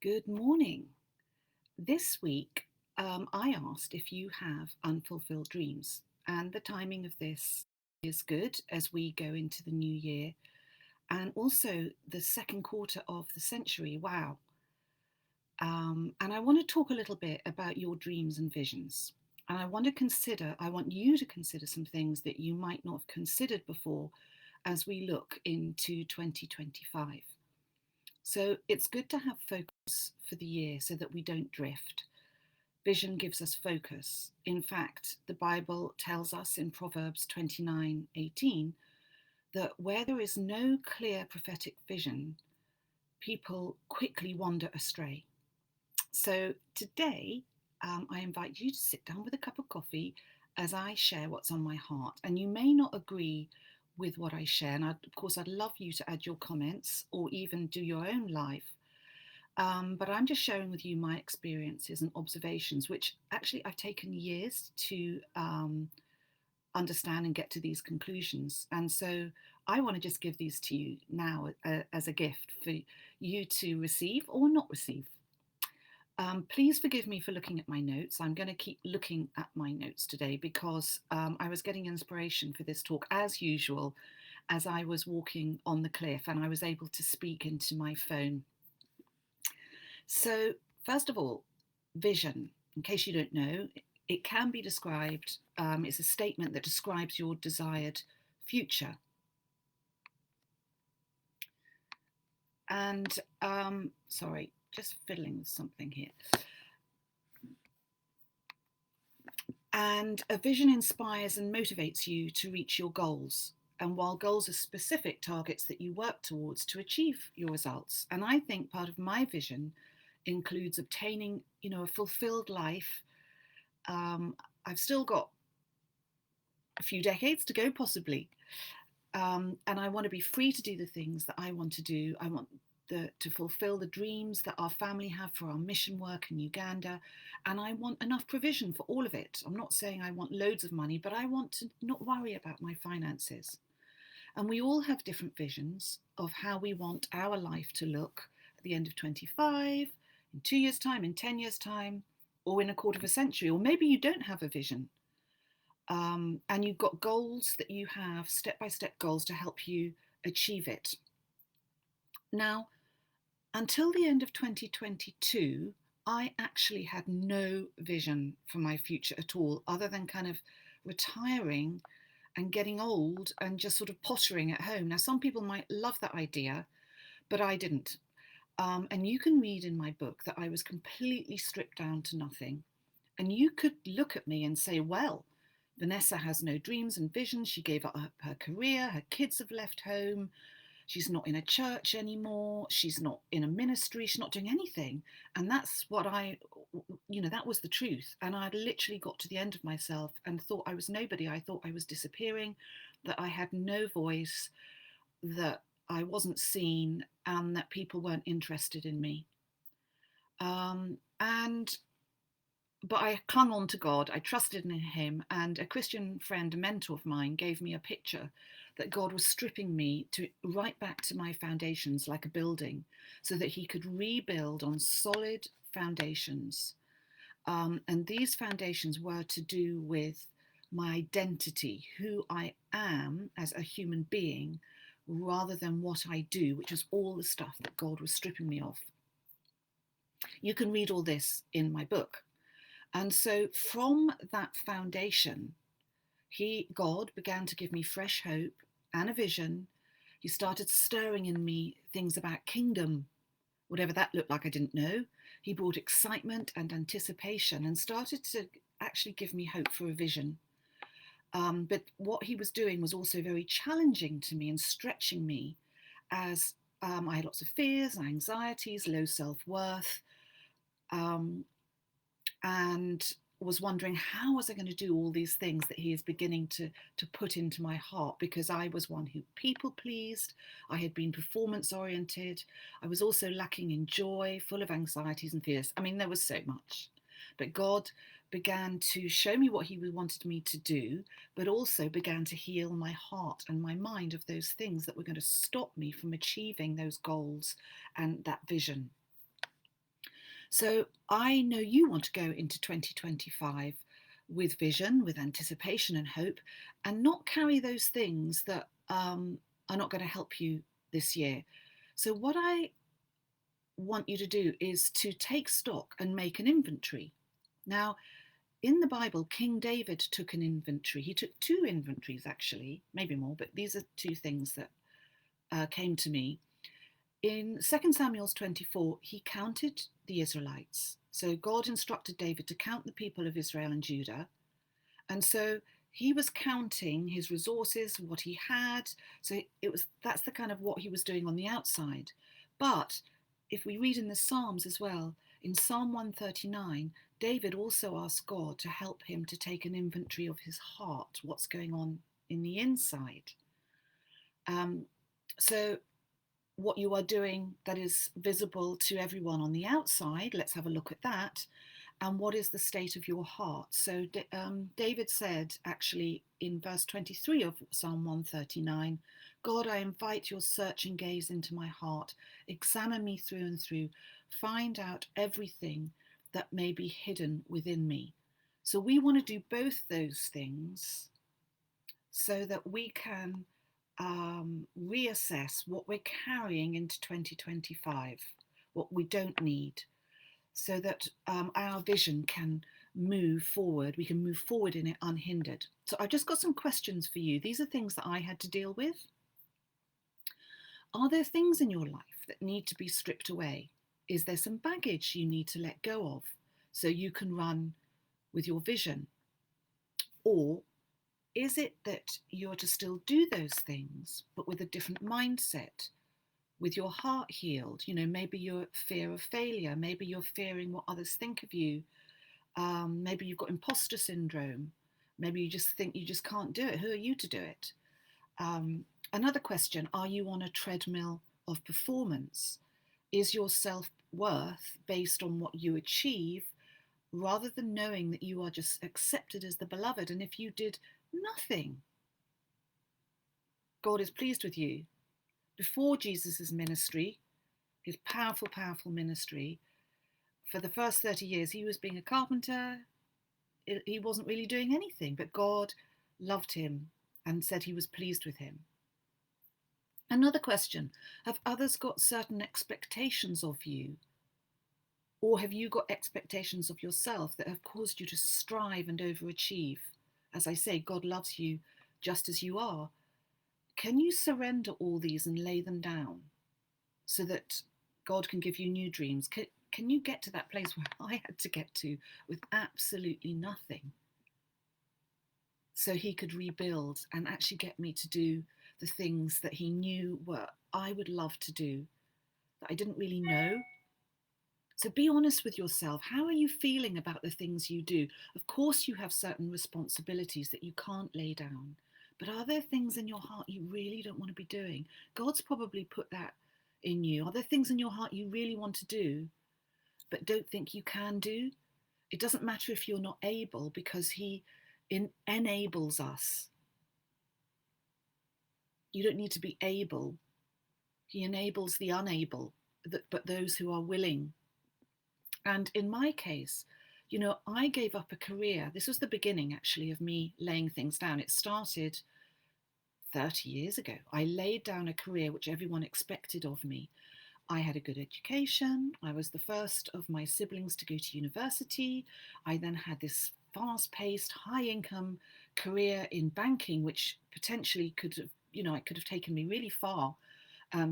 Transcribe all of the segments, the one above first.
Good morning. This week, I asked if you have unfulfilled dreams, and the timing of this is good as we go into the new year and also the second quarter of the century. Wow. And I want to talk a little bit about your dreams and visions. And I want you to consider some things that you might not have considered before as we look into 2025. So it's good to have focus for the year so that we don't drift. Vision gives us focus. In fact, the Bible tells us in Proverbs 29:18 that where there is no clear prophetic vision, people quickly wander astray. So today, I invite you to sit down with a cup of coffee as I share what's on my heart. And you may not agree with what I share. And of course, I'd love you to add your comments or even do your own live. But I'm just sharing with you my experiences and observations, which actually I've taken years to understand and get to these conclusions. And so I want to just give these to you now as a gift for you to receive or not receive. Please forgive me for looking at my notes. I'm going to keep looking at my notes today because I was getting inspiration for this talk as usual as I was walking on the cliff and I was able to speak into my phone. So, first of all, vision. In case you don't know, it can be described, it's a statement that describes your desired future. And, sorry, just fiddling with something here. And a vision inspires and motivates you to reach your goals. And while goals are specific targets that you work towards to achieve your results. And I think part of my vision includes obtaining, a fulfilled life. I've still got a few decades to go, possibly. And I want to be free to do the things that I want to do. I want to fulfill the dreams that our family have for our mission work in Uganda. And I want enough provision for all of it. I'm not saying I want loads of money, but I want to not worry about my finances. And we all have different visions of how we want our life to look at the end of 25, in 2 years' time, in 10 years' time, or in a quarter of a century. Or maybe you don't have a vision. And you've got goals that you have, step-by-step goals to help you achieve it. Now, until the end of 2022, I actually had no vision for my future at all, other than kind of retiring and getting old and just sort of pottering at home. Now, some people might love that idea, but I didn't. And you can read in my book that I was completely stripped down to nothing. And you could look at me and say, well, Vanessa has no dreams and visions. She gave up her career. Her kids have left home. She's not in a church anymore. She's not in a ministry. She's not doing anything. And that's what that was the truth. And I literally got to the end of myself and thought I was nobody. I thought I was disappearing, that I had no voice, that I wasn't seen, and that people weren't interested in me. And but I clung on to God, I trusted in Him, and a Christian friend, a mentor of mine, gave me a picture that God was stripping me to right back to my foundations like a building so that He could rebuild on solid foundations. And these foundations were to do with my identity, who I am as a human being, rather than what I do, which is all the stuff that God was stripping me of. You can read all this in my book. And so from that foundation, God began to give me fresh hope and a vision. He started stirring in me things about kingdom, whatever that looked like, I didn't know. He brought excitement and anticipation and started to actually give me hope for a vision. But what he was doing was also very challenging to me and stretching me as I had lots of fears and anxieties, low self-worth. And was wondering how was I going to do all these things that he is beginning to put into my heart, because I was one who people pleased. I had been performance oriented. I was also lacking in joy, full of anxieties and fears. I mean, there was so much. But God began to show me what he wanted me to do, but also began to heal my heart and my mind of those things that were going to stop me from achieving those goals and that vision. So I know you want to go into 2025 with vision, with anticipation and hope, and not carry those things that are not going to help you this year. So, what I want you to do is to take stock and make an inventory. Now, in the Bible, King David took an inventory. He took two inventories, actually, maybe more, but these are two things that came to me. In 2 Samuel 24, he counted the Israelites. So God instructed David to count the people of Israel and Judah. And so he was counting his resources, what he had. So that's the kind of what he was doing on the outside. But if we read in the Psalms as well, in Psalm 139, David also asked God to help him to take an inventory of his heart, what's going on in the inside. So what you are doing that is visible to everyone on the outside, let's have a look at that. And what is the state of your heart? So David said, actually, in verse 23 of Psalm 139, God, I invite your searching gaze into my heart. Examine me through and through. Find out everything that may be hidden within me. So we want to do both those things so that we can reassess what we're carrying into 2025, what we don't need, so that our vision can move forward. We can move forward in it unhindered. So I've just got some questions for you. These are things that I had to deal with. Are there things in your life that need to be stripped away? Is there some baggage you need to let go of so you can run with your vision? Or is it that you're to still do those things, but with a different mindset, with your heart healed? You know, maybe your fear of failure, maybe you're fearing what others think of you, maybe you've got imposter syndrome, maybe you just think you just can't do it. Who are you to do it? Another question, are you on a treadmill of performance? Is your self-worth based on what you achieve rather than knowing that you are just accepted as the beloved? And if you did nothing, God is pleased with you. Before Jesus' ministry, his powerful, powerful ministry, for the first 30 years, he was being a carpenter. He wasn't really doing anything, but God loved him and said he was pleased with him. Another question, have others got certain expectations of you? Or have you got expectations of yourself that have caused you to strive and overachieve? As I say, God loves you just as you are. Can you surrender all these and lay them down so that God can give you new dreams? Can you get to that place where I had to get to with absolutely nothing, so he could rebuild and actually get me to do the things that he knew were I would love to do, that I didn't really know? So be honest with yourself. How are you feeling about the things you do? Of course, you have certain responsibilities that you can't lay down, but are there things in your heart you really don't want to be doing? God's probably put that in you. Are there things in your heart you really want to do, but don't think you can do? It doesn't matter if you're not able, because he enables us. You don't need to be able. He enables the unable, but those who are willing. And in my case, you know, I gave up a career. This was the beginning, actually, of me laying things down. It started 30 years ago. I laid down a career which everyone expected of me. I had a good education. I was the first of my siblings to go to university. I then had this fast-paced, high-income career in banking, which potentially could have, you know, it could have taken me really far,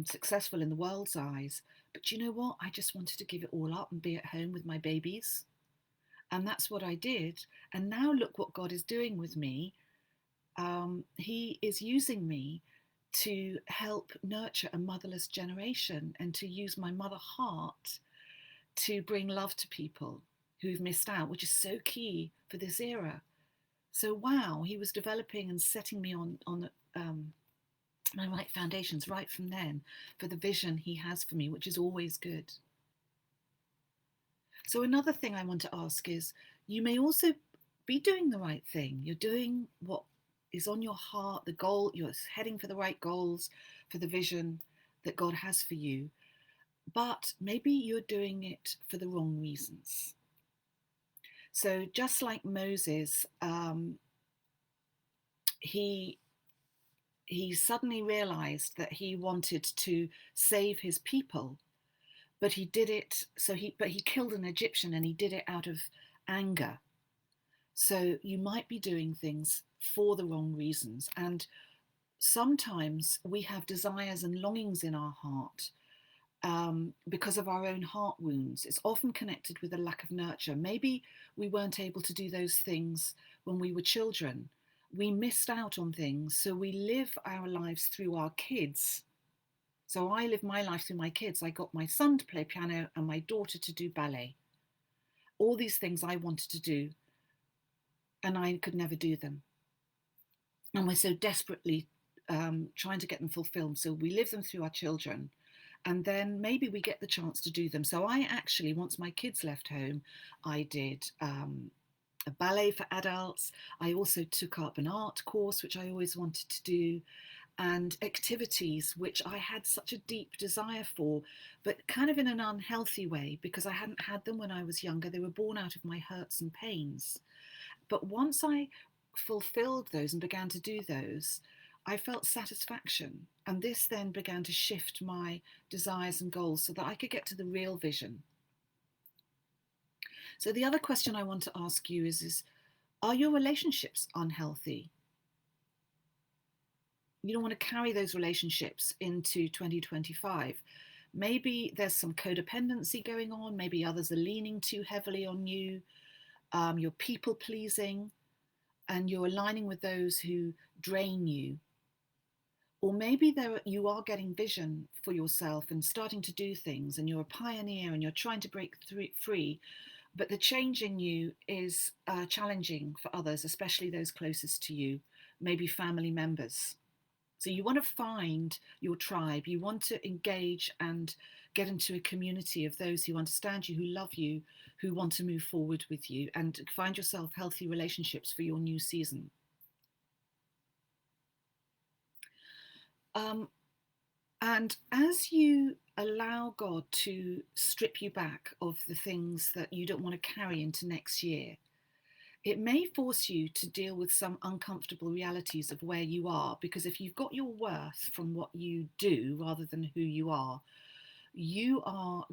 successful in the world's eyes. But you know what? I just wanted to give it all up and be at home with my babies. And that's what I did. And now look what God is doing with me. He is using me to help nurture a motherless generation and to use my mother heart to bring love to people who've missed out, which is so key for this era. So wow, he was developing and setting me on my right foundations right from then for the vision he has for me, which is always good. So another thing I want to ask is, you may also be doing the right thing. You're doing what is on your heart, the goal, you're heading for the right goals, for the vision that God has for you. but maybe you're doing it for the wrong reasons. So just like Moses, he he suddenly realized that he wanted to save his people, but he did it but he killed an Egyptian, and he did it out of anger. So you might be doing things for the wrong reasons, and sometimes we have desires and longings in our heart because of our own heart wounds. It's often connected with a lack of nurture. Maybe we weren't able to do those things when we were children. We missed out on things, so we live our lives through our kids. So I live my life through my kids. I got my son to play piano and my daughter to do ballet. All these things I wanted to do, and I could never do them. And we're so desperately trying to get them fulfilled. So we live them through our children. And then maybe we get the chance to do them. So I actually, once my kids left home, I did a ballet for adults. I also took up an art course, which I always wanted to do, and activities which I had such a deep desire for, but kind of in an unhealthy way because I hadn't had them when I was younger. They were born out of my hurts and pains. But once I fulfilled those and began to do those, I felt satisfaction. And this then began to shift my desires and goals so that I could get to the real vision. So the other question I want to ask you is are your relationships unhealthy? You don't want to carry those relationships into 2025. Maybe there's some codependency going on. Maybe others are leaning too heavily on you. You're people pleasing and you're aligning with those who drain you. Or maybe you are getting vision for yourself and starting to do things, and you're a pioneer and you're trying to break free, but the change in you is challenging for others, especially those closest to you, maybe family members. So you want to find your tribe. You want to engage and get into a community of those who understand you, who love you, who want to move forward with you, and find yourself healthy relationships for your new season. And as you allow God to strip you back of the things that you don't want to carry into next year, it may force you to deal with some uncomfortable realities of where you are, because if you've got your worth from what you do rather than who you are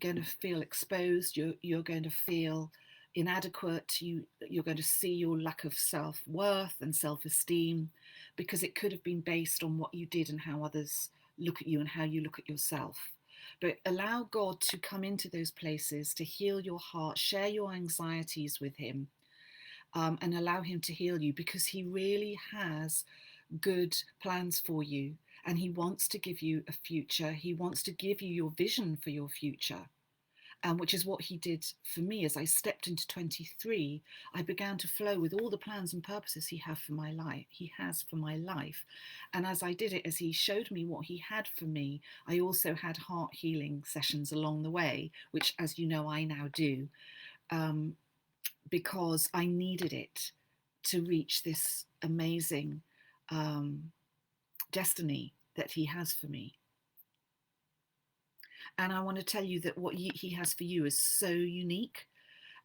going to feel exposed. You're going to feel inadequate. You're going to see your lack of self-worth and self-esteem because it could have been based on what you did and how others look at you and how you look at yourself. But allow God to come into those places to heal your heart, share your anxieties with him, and allow him to heal you, because he really has good plans for you, and he wants to give you a future. He wants to give you your vision for your future, which is what he did for me. As I stepped into 23, I began to flow with all the plans and purposes he has for my life. And as I did it, as he showed me what he had for me, I also had heart healing sessions along the way, which, as you know, I now do, because I needed it to reach this amazing destiny that he has for me. And I want to tell you that what he has for you is so unique,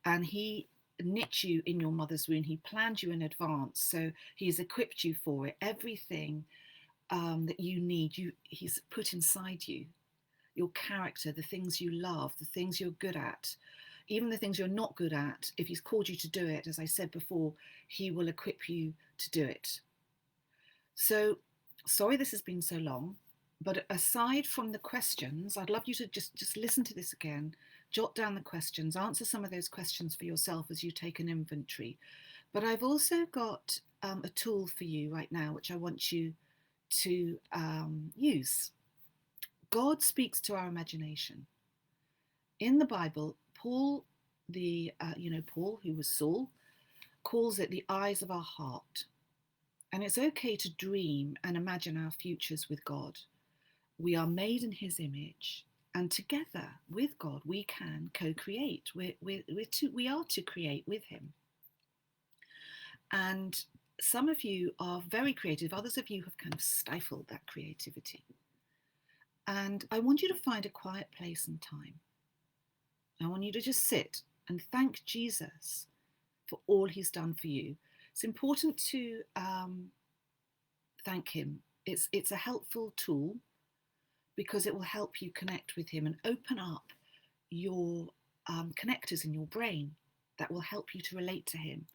and he knit you in your mother's womb. He planned you in advance, so he's equipped you for it. Everything that you need, he's put inside you. Your character, the things you love, the things you're good at, even the things you're not good at. If he's called you to do it, as I said before, he will equip you to do it. So, sorry this has been so long, but aside from the questions, I'd love you to just listen to this again, jot down the questions, answer some of those questions for yourself as you take an inventory. But I've also got a tool for you right now, which I want you to use. God speaks to our imagination. In the Bible, Paul, Paul, who was Saul, calls it the eyes of our heart. And it's okay to dream and imagine our futures with God. We are made in his image, and together with God, we can co-create. We are to create with him. And some of you are very creative. Others of you have kind of stifled that creativity. And I want you to find a quiet place and time. I want you to just sit and thank Jesus for all he's done for you. It's important to thank him. It's a helpful tool because it will help you connect with him and open up your connectors in your brain that will help you to relate to him,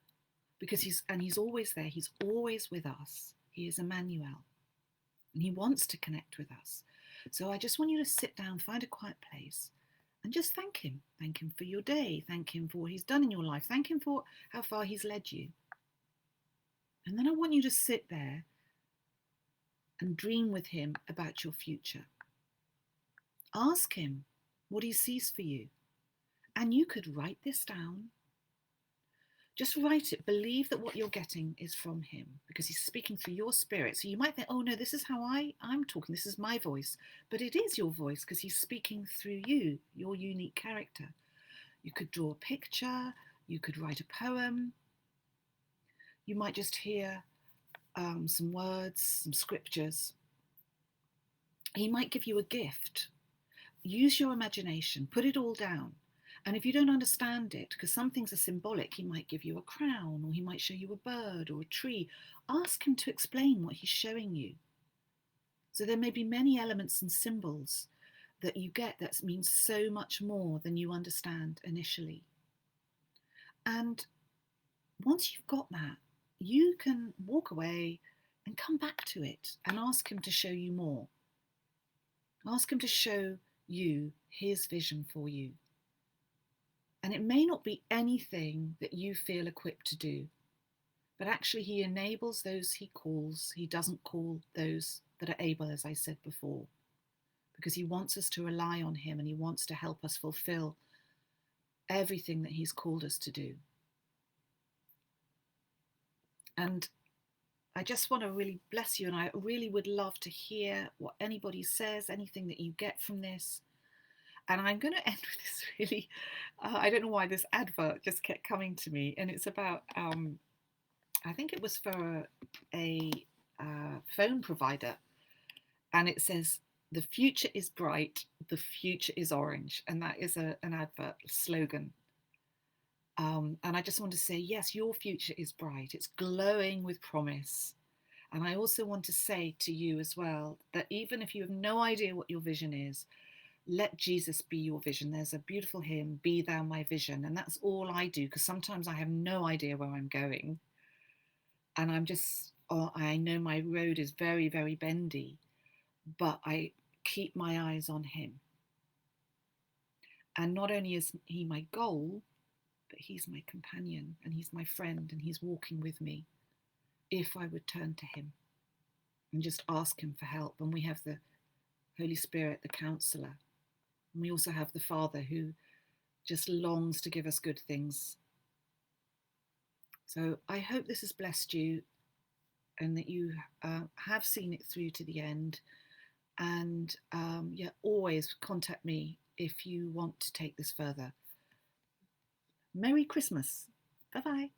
because he's always there. He's always with us. He is Emmanuel, and he wants to connect with us. So I just want you to sit down, find a quiet place, and just thank him. Thank him for your day. Thank him for what he's done in your life. Thank him for how far he's led you. And then I want you to sit there and dream with him about your future. Ask him what he sees for you. And you could write this down. Just write it. Believe that what you're getting is from him, because he's speaking through your spirit. So you might think, oh no, this is how I'm talking. This is my voice. But it is your voice because he's speaking through you, your unique character. You could draw a picture. You could write a poem. You might just hear some words, some scriptures. He might give you a gift. Use your imagination. Put it all down. And if you don't understand it, because some things are symbolic, he might give you a crown, or he might show you a bird or a tree. Ask him to explain what he's showing you. So there may be many elements and symbols that you get that means so much more than you understand initially. And once you've got that, you can walk away and come back to it and ask him to show you more. Ask him to show you his vision for you. And it may not be anything that you feel equipped to do, but actually he enables those he calls. He doesn't call those that are able, as I said before, because he wants us to rely on him and he wants to help us fulfill everything that he's called us to do. And I just want to really bless you, and I really would love to hear what anybody says, anything that you get from this. And I'm going to end with this really, I don't know why this advert just kept coming to me. And it's about, I think it was for a phone provider. And it says, the future is bright, the future is orange. And that is an advert slogan. And I just want to say, yes, your future is bright. It's glowing with promise. And I also want to say to you as well, that even if you have no idea what your vision is, let Jesus be your vision. There's a beautiful hymn, Be Thou My Vision. And that's all I do, because sometimes I have no idea where I'm going. And I know my road is very, very bendy, but I keep my eyes on him. And not only is he my goal, but he's my companion and he's my friend and he's walking with me if I would turn to him and just ask him for help. And we have the Holy Spirit, the counselor. And we also have the Father who just longs to give us good things. So I hope this has blessed you and that you have seen it through to the end. And always contact me if you want to take this further. Merry Christmas. Bye-bye.